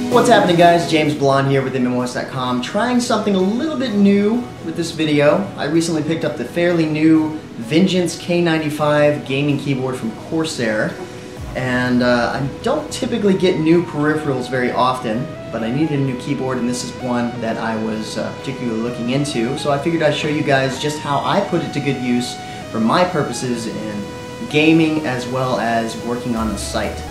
What's happening, guys? James Blonde here with MMOHuts.com, trying something a little bit new with this video. I recently picked up the fairly new Vengeance K95 gaming keyboard from Corsair, and I don't typically get new peripherals very often, but I needed a new keyboard, and this is one that I was particularly looking into, so I figured I'd show you guys just how I put it to good use for my purposes in gaming as well as working on the site.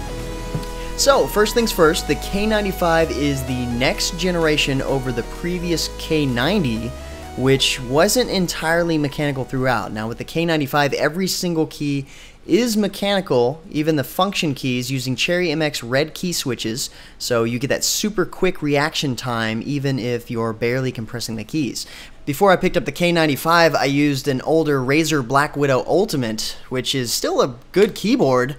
So, first things first, the K95 is the next generation over the previous K90, which wasn't entirely mechanical throughout. Now with the K95, every single key is mechanical, even the function keys, using Cherry MX red key switches, so you get that super quick reaction time even if you're barely compressing the keys. Before I picked up the K95, I used an older Razer Black Widow Ultimate, which is still a good keyboard,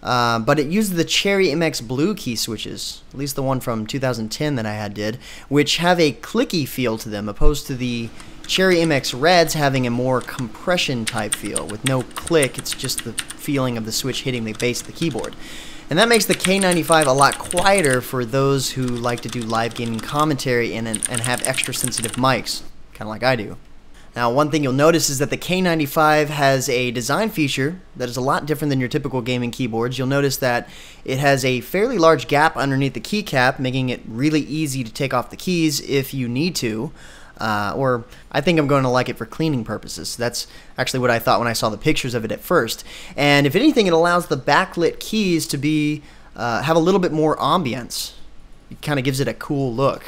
but it used the Cherry MX blue key switches, at least the one from 2010 that I had did, which have a clicky feel to them, opposed to the Cherry MX reds having a more compression type feel. With no click, it's just the feeling of the switch hitting the base of the keyboard. And that makes the K95 a lot quieter for those who like to do live gaming commentary and have extra sensitive mics, kind of like I do. Now, one thing you'll notice is that the K95 has a design feature that is a lot different than your typical gaming keyboards. You'll notice that it has a fairly large gap underneath the keycap, making it really easy to take off the keys if you need to. Or I think I'm going to like it for cleaning purposes. That's actually what I thought when I saw the pictures of it at first. And if anything, it allows the backlit keys to be have a little bit more ambience. It kind of gives it a cool look.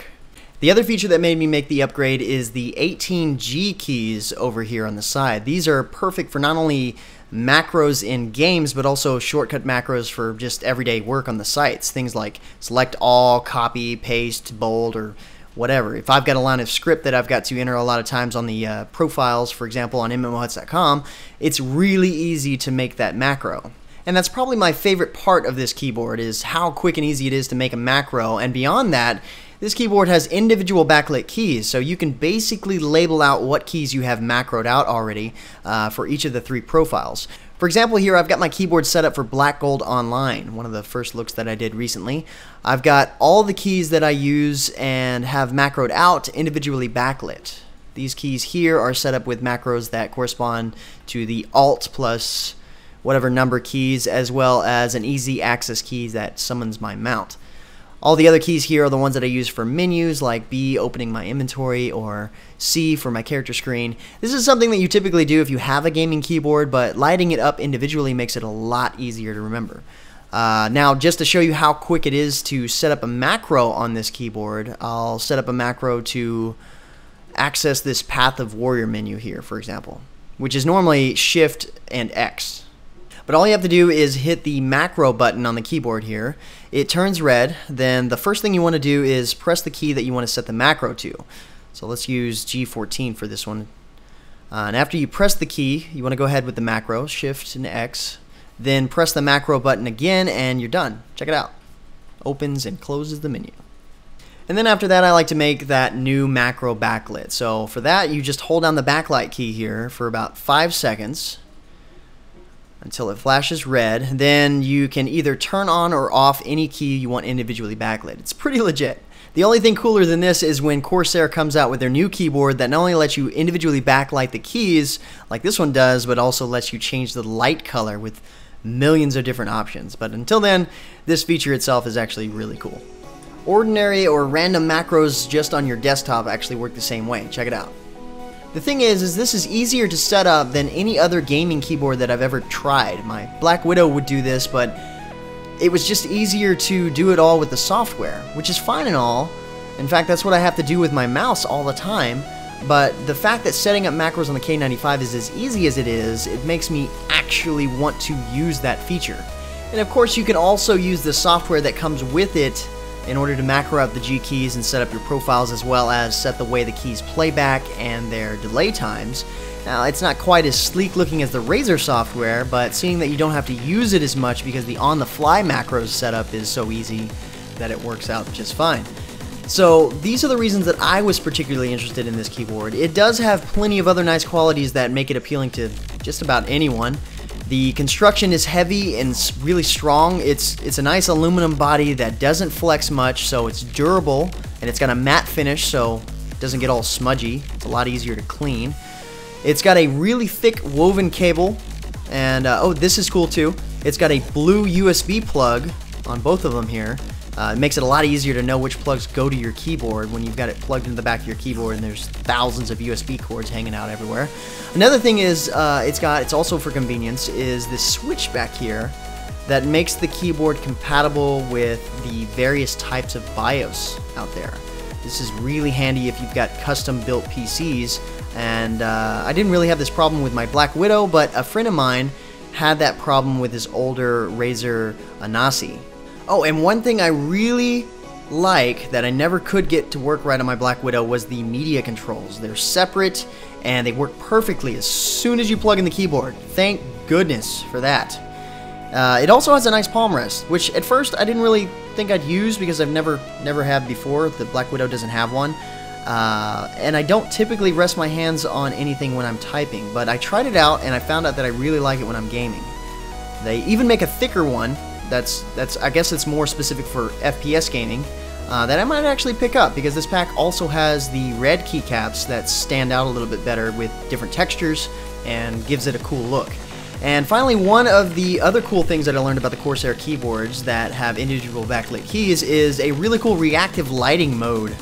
The other feature that made me make the upgrade is the 18G keys over here on the side. These are perfect for not only macros in games, but also shortcut macros for just everyday work on the sites. Things like select all, copy, paste, bold, or whatever. If I've got a line of script that I've got to enter a lot of times on the profiles, for example, on MMOHuts.com, it's really easy to make that macro. And that's probably my favorite part of this keyboard, is how quick and easy it is to make a macro. And beyond that, this keyboard has individual backlit keys, so you can basically label out what keys you have macroed out already for each of the three profiles. For example, here I've got my keyboard set up for Black Gold Online, one of the first looks that I did recently. I've got all the keys that I use and have macroed out individually backlit. These keys here are set up with macros that correspond to the Alt plus whatever number keys, as well as an easy access key that summons my mount. All the other keys here are the ones that I use for menus, like B, opening my inventory, or C for my character screen. This is something that you typically do if you have a gaming keyboard, but lighting it up individually makes it a lot easier to remember. Now, just to show you how quick it is to set up a macro on this keyboard, I'll set up a macro to access this Path of Warrior menu here, for example, which is normally Shift and X. But all you have to do is hit the macro button on the keyboard here. It turns red. Then the first thing you want to do is press the key that you want to set the macro to. So let's use G14 for this one. And after you press the key, you want to go ahead with the macro, Shift and X. Then press the macro button again and you're done. Check it out. Opens and closes the menu. And then after that, I like to make that new macro backlit. So for that, you just hold down the backlight key here for about 5 seconds. Until it flashes red. Then you can either turn on or off any key you want individually backlit. It's pretty legit. The only thing cooler than this is when Corsair comes out with their new keyboard that not only lets you individually backlight the keys, like this one does, but also lets you change the light color with millions of different options. But until then, this feature itself is actually really cool. Ordinary or random macros just on your desktop actually work the same way. Check it out. The thing is this is easier to set up than any other gaming keyboard that I've ever tried. My Black Widow would do this, but it was just easier to do it all with the software, which is fine and all. In fact, that's what I have to do with my mouse all the time. But the fact that setting up macros on the K95 is as easy as it is, it makes me actually want to use that feature. And of course, you can also use the software that comes with it in order to macro out the G keys and set up your profiles, as well as set the way the keys play back and their delay times. Now, it's not quite as sleek looking as the Razer software, but seeing that you don't have to use it as much because the on-the-fly macros setup is so easy that it works out just fine. So these are the reasons that I was particularly interested in this keyboard. It does have plenty of other nice qualities that make it appealing to just about anyone. The construction is heavy and really strong. It's a nice aluminum body that doesn't flex much, so it's durable, and it's got a matte finish, so it doesn't get all smudgy. It's a lot easier to clean. It's got a really thick woven cable, and oh, this is cool too. It's got a blue USB plug on both of them here. It makes it a lot easier to know which plugs go to your keyboard when you've got it plugged into the back of your keyboard and there's thousands of USB cords hanging out everywhere. Another thing is it's also for convenience, is this switch back here that makes the keyboard compatible with the various types of BIOS out there. This is really handy if you've got custom built PCs, and I didn't really have this problem with my Black Widow, but a friend of mine had that problem with his older Razer Anasi. Oh, and one thing I really like that I never could get to work right on my Black Widow was the media controls. They're separate and they work perfectly as soon as you plug in the keyboard. Thank goodness for that. It also has a nice palm rest, which at first I didn't really think I'd use because I've never had before. The Black Widow doesn't have one. And I don't typically rest my hands on anything when I'm typing, but I tried it out and I found out that I really like it when I'm gaming. They even make a thicker one that's I guess it's more specific for FPS gaming, that I might actually pick up, because this pack also has the red keycaps that stand out a little bit better with different textures and gives it a cool look. And finally, one of the other cool things that I learned about the Corsair keyboards that have individual backlit keys is a really cool reactive lighting mode.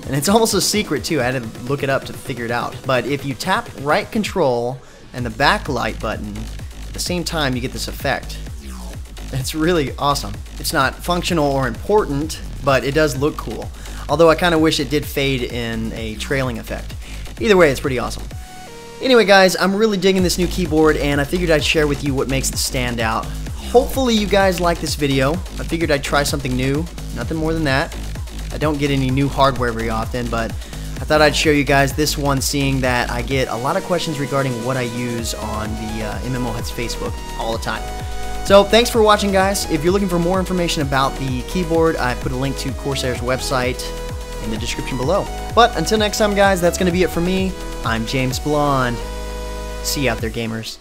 And it's almost a secret too, I had to look it up to figure it out. But if you tap right control and the backlight button at the same time, you get this effect. It's really awesome. It's not functional or important, but it does look cool. Although I kind of wish it did fade in a trailing effect. Either way, it's pretty awesome. Anyway guys, I'm really digging this new keyboard, and I figured I'd share with you what makes it stand out. Hopefully you guys like this video. I figured I'd try something new, nothing more than that. I don't get any new hardware very often, but I thought I'd show you guys this one, seeing that I get a lot of questions regarding what I use on the MMOHuts Facebook all the time. So thanks for watching, guys. If you're looking for more information about the keyboard, I put a link to Corsair's website in the description below. But until next time, guys, that's going to be it for me. I'm James Blonde. See you out there, gamers.